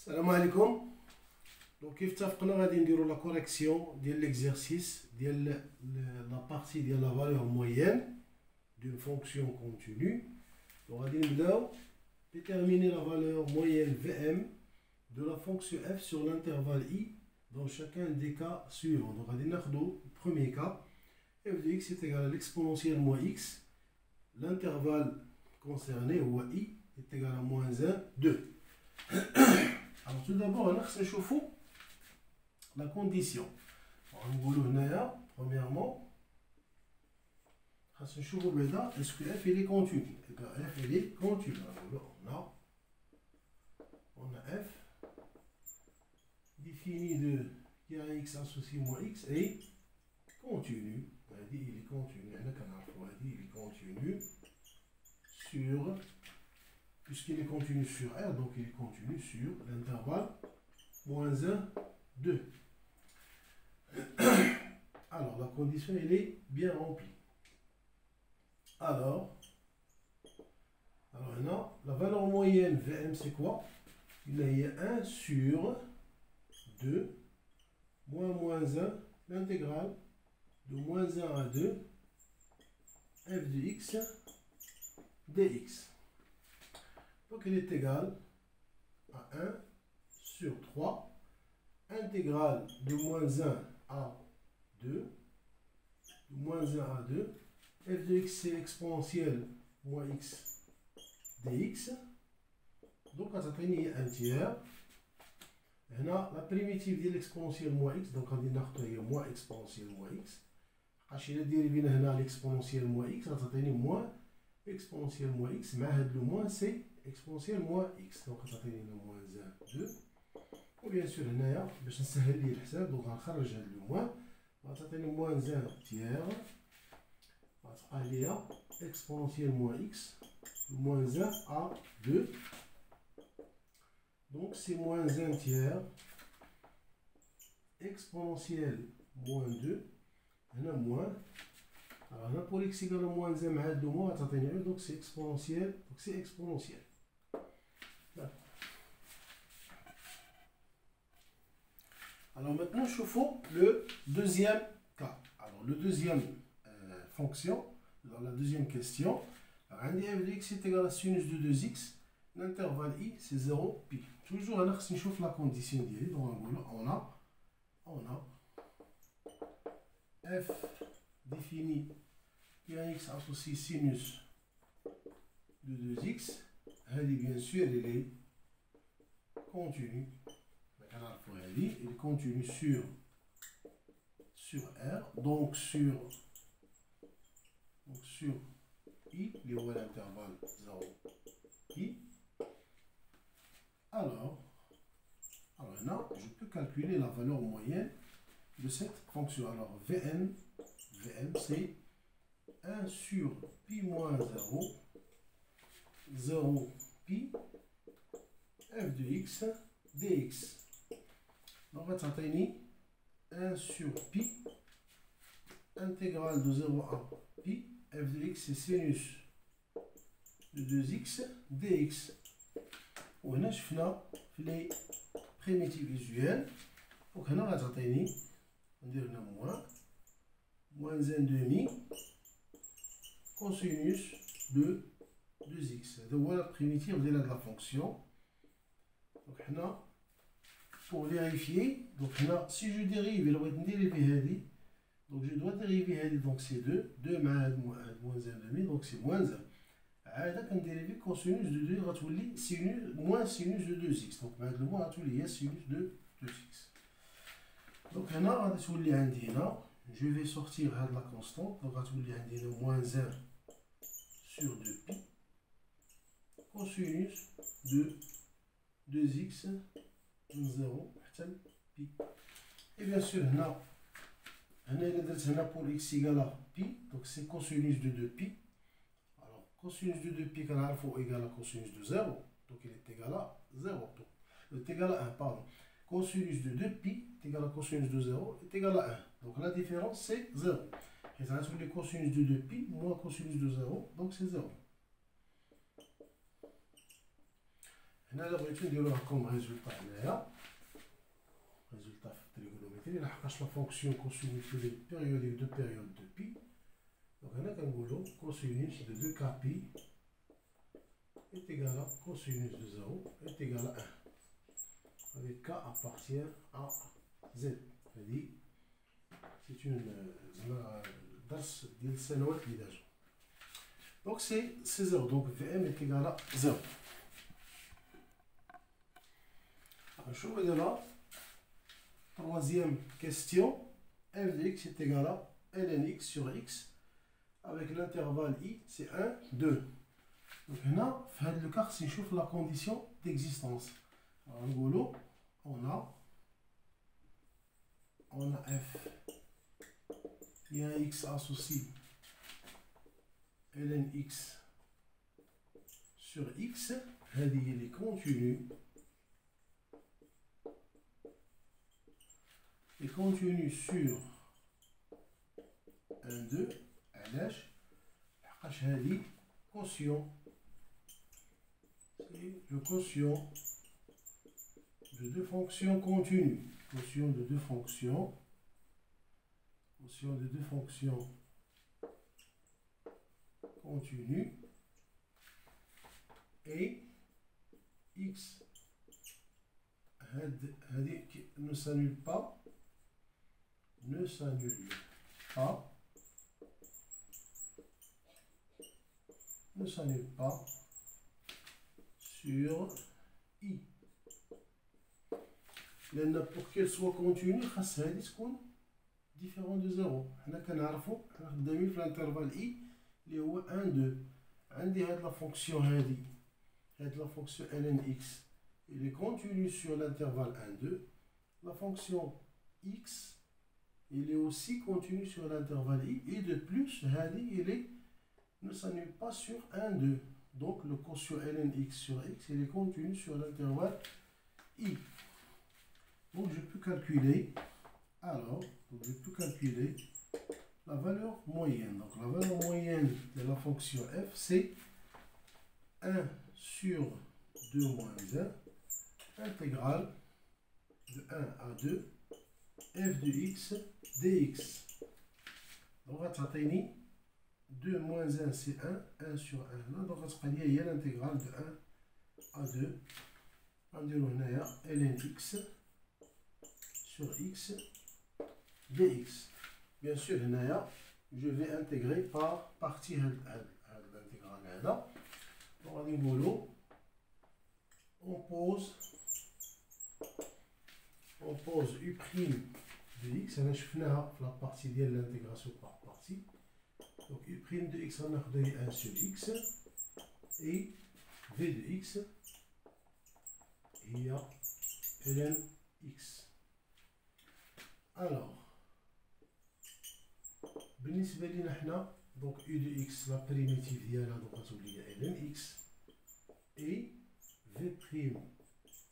السلام عليكم. دونك كيف اتفقنا غادي نديرو لا كوريكسيون ديال ليكزيرسيس ديال لا بارتي ديال لا فالور مويان دون فونكسيون كونتينيو. دونك غادي نبداو déterminer la valeur moyenne Vm de la fonction f sur l'intervalle i dans chacun des cas suivants. Donc غادي ناخدو le premier cas, f de x est égal à l'exponentielle moins x, l'intervalle concerné ou i est égal à moins 1, 2. Alors tout d'abord, on va chauffer la condition. On va premièrement, est-ce que f est continu? F est continu. On a f défini de x associé moins x est continu. Il est continu. Il est continu sur, puisqu'il est continu sur R, donc il est continu sur l'intervalle moins 1, 2. Alors, la condition, elle est bien remplie. Alors maintenant, la valeur moyenne Vm, c'est quoi? Il y a 1 sur 2 moins 1, l'intégrale de moins 1 à 2, f de x dx. Donc, elle est égale à 1 sur 3, intégrale de moins 1 à 2, de moins 1 à 2, f de x c'est exponentielle moins x dx. Donc, on a un tiers. On a la primitive de l'exponentielle moins x, donc on dit que moins exponentielle moins x. Si on dérive l'exponentielle moins x, on a moins exponentielle moins x, mais le moins c'est exponentielle moins x. Donc, on a moins 1, 2. Ou bien sûr, on a donc on a le moins. On a moins 1 tiers. On a exponentielle moins x, moins 1 à 2. Donc, c'est moins 1 tiers, exponentielle moins 2, on a moins. Alors, on a pour x égale à moins 1, mais 2 moins, donc c'est exponentielle. Donc, c'est exponentielle. Alors, maintenant, chauffons le deuxième cas. Alors, le deuxième fonction, dans la deuxième question, alors, f de x est égal à sinus de 2x, l'intervalle i, c'est 0, pi. Toujours, on chauffe la condition d'y. Donc, on a f défini x associé sinus de 2x. Elle est bien sûr, elle est continue. Il est continu sur R, donc sur I, il y aura l'intervalle 0, I. Alors là, je peux calculer la valeur moyenne de cette fonction. Alors, Vm c'est 1 sur pi moins 0, 0 pi, f de x dx. Donc, on va s'atteindre 1 sur pi, intégrale de 0 à pi, f de x c'est sinus de 2x dx. On a les primitives visuelles. Donc, on va s'atteindre, on dit moins 1 demi cosinus de 2x. Donc, voilà la primitive de la fonction. Donc, on a pour vérifier, donc là, si je dérive, il va être dérivé, donc je dois dériver, donc c'est 2, 2 moins 1 demi, donc c'est moins 1. Là, on dérive cosinus de 2, on va sinus, moins sinus de 2x. Donc, le moins, on va sinus de 2x. Donc, là, je vais sortir la constante, donc on va moins 1 sur 2pi, cosinus de 2x. 0 pi. Et bien sûr, là, on a pour x égale à pi, donc c'est cosinus de 2pi. Alors, cosinus de 2pi égale à cosinus de 0, donc il est égal à 0. Donc, il est égal à 1, pardon. Cosinus de 2pi est égal à cosinus de 0 est égal à 1. Donc la différence c'est 0. Et ça reste le cosinus de 2pi moins cosinus de 0, donc c'est 0. هنا الا بغيتو نديروها كوم ريزولتا هنايا ريزولتا في التريغونومتري لحقاش لا فونكسيون كوسينوس دو بيريوديك دو بيريود دو بي دونك هنا كنقولو كوسينوس دو 2 كا بي est égal à cosinus de 0 est égal à 1 avec k appartient à z c'est une درس ديال السنوات اللي دازو donc c'est 0 donc Vm est égal à 0 نشوفو دابا troisième question f de x est égal à ln x sur x avec l'intervalle i c'est 1 2 donc هنا في هذا لو كا خصني نشوف لا كونديسيون ديكزيستونس نقولو on a f il y a un x associé ln x sur x هذه هي اللي continue sur 1 2 علاش لحقاش هذه quotient c'est le quotient de deux fonctions continues. Quotient de deux fonctions. Quotient de deux fonctions continues. Et x ne s'annule pas. Ne s'annule pas. Ne s'annule pas sur i. لأن pour qu'elle soit continue خاص هادي تكون différent de 0. حنا كنعرفو حنا خدامين في الانترفال i اللي هو 1 2 عندي هاد لا فونكسيون هادي هاد لا فونكسيون ln x elle est continue sur l'intervalle 1 2. La fonction x elle est aussi continue sur l'intervalle i et de plus هادي elle ne s'annule pas sur 1 2. Donc le quotient ln x sur x il est continu sur l'intervalle i. Donc je peux calculer, je peux calculer la valeur moyenne. Donc la valeur moyenne de la fonction f c'est 1 sur 2 moins 1 intégrale de 1 à 2 f de x dx. Donc on va traiter 2 moins 1 c'est 1 sur 1 là, donc il y a l'intégrale de 1 à 2 on dit ln x sur x dx. Bien sûr je vais intégrer par partie l'intégrale là. Donc on dit on pose u' de x انا شفناها في la partie ديال l'intégration par partie. Donc u' de x on a donné 1 sur x et v de x il y a ln x. Alors بالنسبة لينا حنا donc u de x la primitive ديالها donc غتولي هي ln x et v'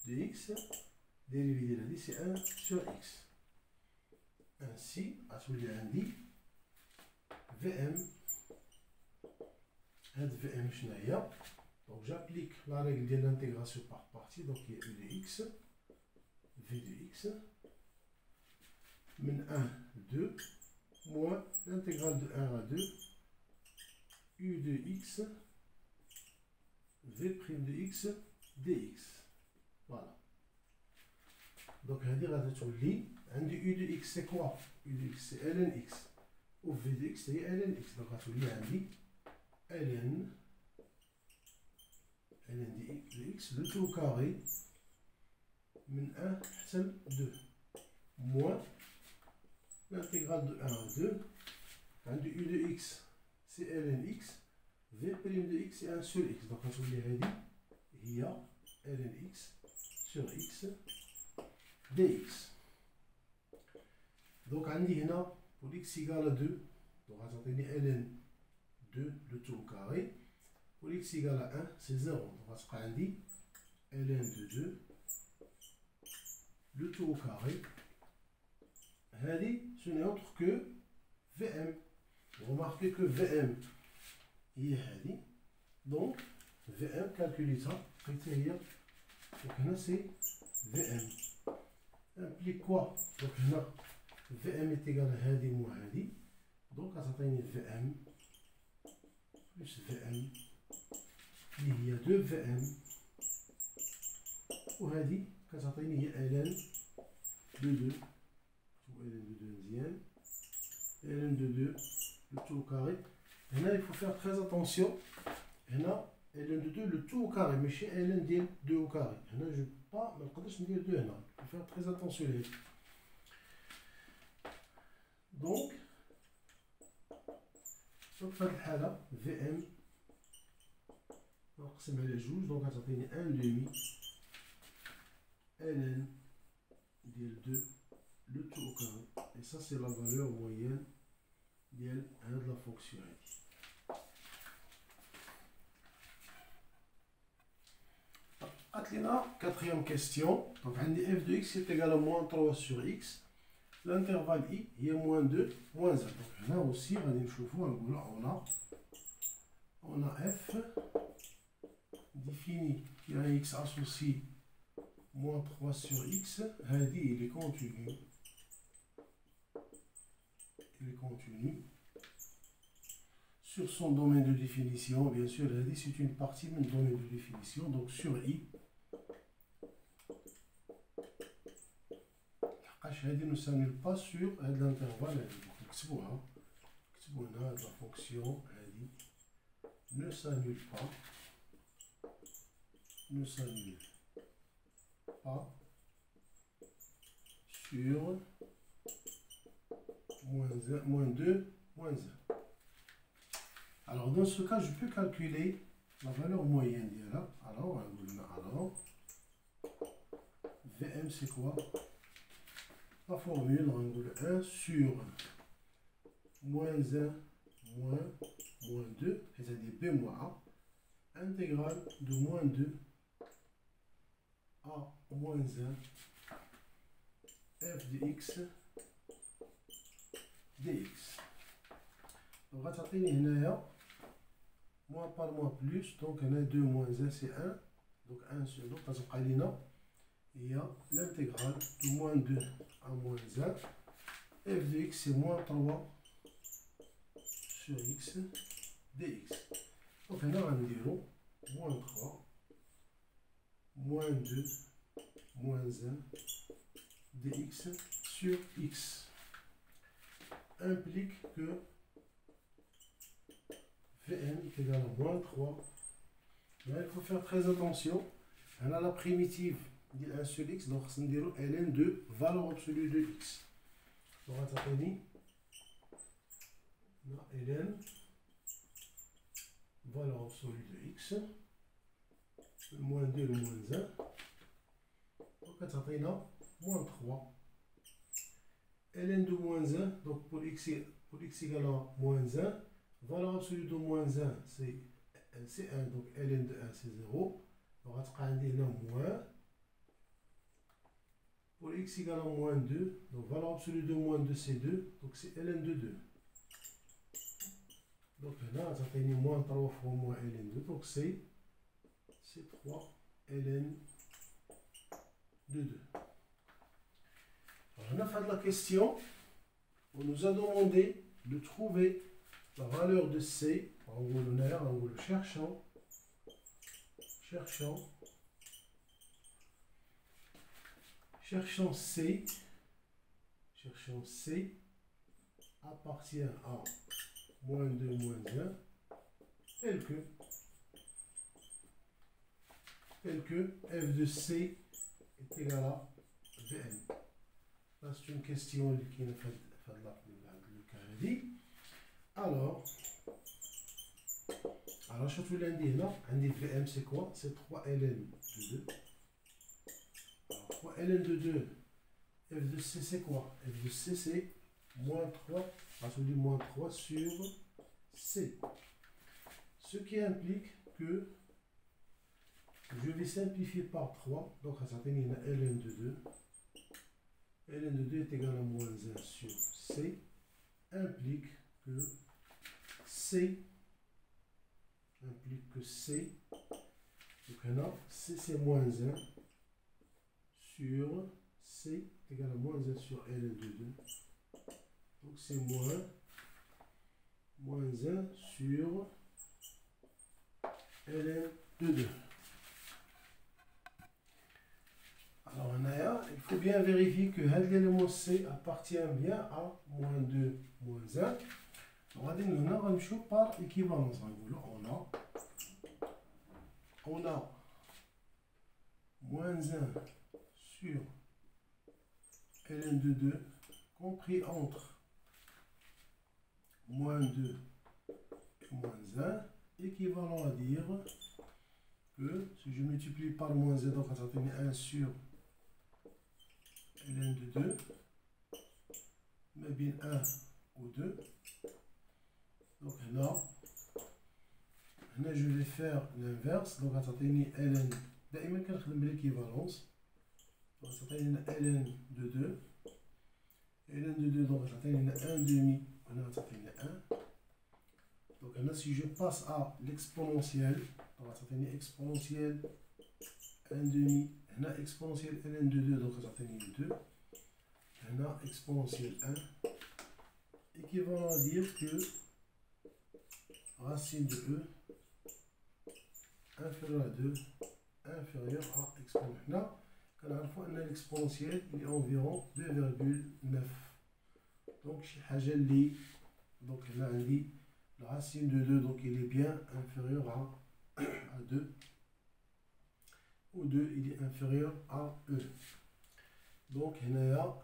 de x dérivé ديال هادي c'est 1 sur x. Ainsi غتولي عندي Vm هاد Vm شنو هي؟ donc j'applique la règle de l'intégration par partie donc il y a u de x v de x من 1 2 moins l'intégrale de 1 à 2 u de x v' de x dx. Voilà. Donc هذه غادي تولي عندي u de x c'est quoi؟ u de x c'est ln x و v de x هي ln x. donc غتولي عندي ln de x le tout au carré من 1 حتى ل 2 moins l'intégrale de 1 à 2 عندي u de x c'est ln x v' de x c'est 1 sur x. donc غتولي هذه هي ln x sur x dx. donc عندي هنا pour x égale à 2 donc غتعطيني ln 2 le tout au carré. pour x égale à 1 c'est 0 donc غتبقى عندي ln de 2 le tout au carré. هذه ce n'est autre que Vm. remarquez que Vm هي هذه donc Vm calculée ça هي Donc là c'est VM. Implique quoi? Donc là, VM est égal à Hadi moins Hadi. Donc à certaines VM plus VM. Il y a 2 VM. Ou Hadi, à certaines il y a ln de 2. Ou ln de deuxième. ln de 2, le tout au carré. Et là il faut faire très attention. Et là, ln de 2, le tout au carré. Mais chez ln de 2 au carré. Et là je ne peux pas, mais je peux dire 2 هنا. Il faut faire très attention. Donc, في هذه الحالة VM نقسم على جوج. دونك غتعطيني 1 demi ln ديال 2 le tout au carré. Et ça c'est la valeur moyenne ديال هاد لا فونكسيون هادي. قالت لنا quatrième question. Donc عندي f de x est égal à moins 3 sur x. L'intervalle i est moins 2, moins 1. Donc là aussi, on a f défini qui a x associé moins 3 sur x. Il est continu. Il est continu. Sur son domaine de définition, bien sûr, c'est une partie du domaine de définition. Donc sur i, هذه ne s'annule pas sur l'intervalle. نكتبوها هاد la fonction هذه ne s'annule pas sur moins 2, moins 1. Alors dans ce cas, je peux calculer la valeur moyenne d'IA. Alors, VM c'est quoi? La formule, on va 1 sur moins 1 moins 2, c'est-à-dire B moins A, intégrale de moins 2 à moins 1 f de x dx. Donc, on va taper moins par moins plus, donc on a 2 moins 1 c'est 1, donc 1 sur l'autre, parce il y a l'intégrale de moins 2 à moins 1. f de x c'est moins 3 sur x dx. Donc on a un zéro, moins 3, moins 2, moins 1 dx sur x implique que Vn est égal à moins 3. Là, il faut faire très attention. On a la primitive de 1 sur x, donc on va ln de valeur absolue de x. Donc on va taper ln valeur absolue de x, le moins 2, le moins 1. Donc on va taper moins 3. ln de moins 1, donc pour x égale à moins 1, valeur absolue de moins 1 c'est 1, donc ln de 1 c'est 0. Donc on va taper moins. Pour x égale à moins 2, donc valeur absolue de moins 2 c'est 2, donc c'est ln de 2. Donc là, ça fait moins 3 fois moins ln 2, donc c'est 3 ln de 2. Alors, on a fait la question, on nous a demandé de trouver la valeur de c, en gros le cherchant C appartient à moins 2, moins 1, tel que f de c est égal à Vm. Là, c'est une question qui nous fait le carré. Alors, je vais vous l'indiquer là. Vm, c'est quoi? C'est 3 ln de 2. Alors, 3 ln de 2, f de c, c'est quoi? F de c, c'est moins 3, moins 3 sur c. Ce qui implique que je vais simplifier par 3. Donc, à certains, il y a ln de 2. ln de 2 est égal à moins 1 sur c. Implique que c, donc là, c c'est moins 1 sur C égale à moins 1 sur ln de 2. Donc c'est moins 1 sur ln de 2. Alors il faut bien vérifier que l'élément C appartient bien à moins 2, moins 1. On va نمشيو par équivalence. On a moins 1 sur ln de 2 compris entre moins 2 et moins 1, équivalent à dire que si je multiplie par moins 1, donc ça va donner 1 sur ln de 2, mais bien 1 ou 2. Donc là, je vais faire l'inverse. Donc ça va donner ln, دائما كنخدم بالéquivalence. Donc ça va donner ln de 2. ln de 2, donc ça va donner 1 demi, on a ça va donner 1. Donc là, si je passe à l'exponentielle, donc ça va donner exponentielle 1 demi, on a exponentielle ln de 2, donc ça va donner 2. On a exponentielle 1, équivalent à dire que racine de E inférieur à 2 inférieur à exponentielle. Là, quand on a l'exponentielle, il est environ 2,9. Donc, donc là, on dit la racine de 2, donc il est bien inférieur à 2. Ou 2, il est inférieur à E. Donc, alors,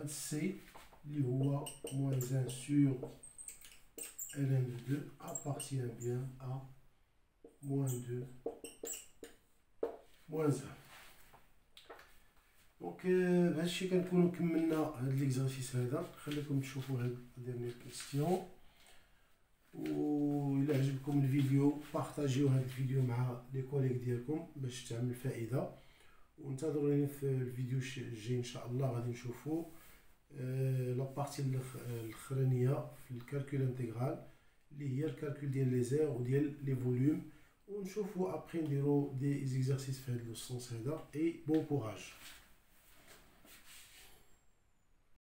C, il voit moins 1 sur ln de 2 appartient bien à moins 2, moins 1. Donc, بهذا الشيء كنكونوا كملنا هذا ليكزارسيس هذا. خليكم تشوفوا هاد ديرنيير كيستيون. وإلا عجبكم الفيديو بارطاجيو هذا الفيديو مع لي كوليك ديالكم باش تعمل فائدة. وانتظروني في الفيديو الجاي ان شاء الله. غادي نشوفوا لا بارتي الاخرانيه في الكالكول انتغرال اللي هي الكالكول ديال لي زير وديال لي فوليوم. ونشوفوا ابري نديرو دي اكزرسيس في هذا السونس هذا. اي بون كوراج.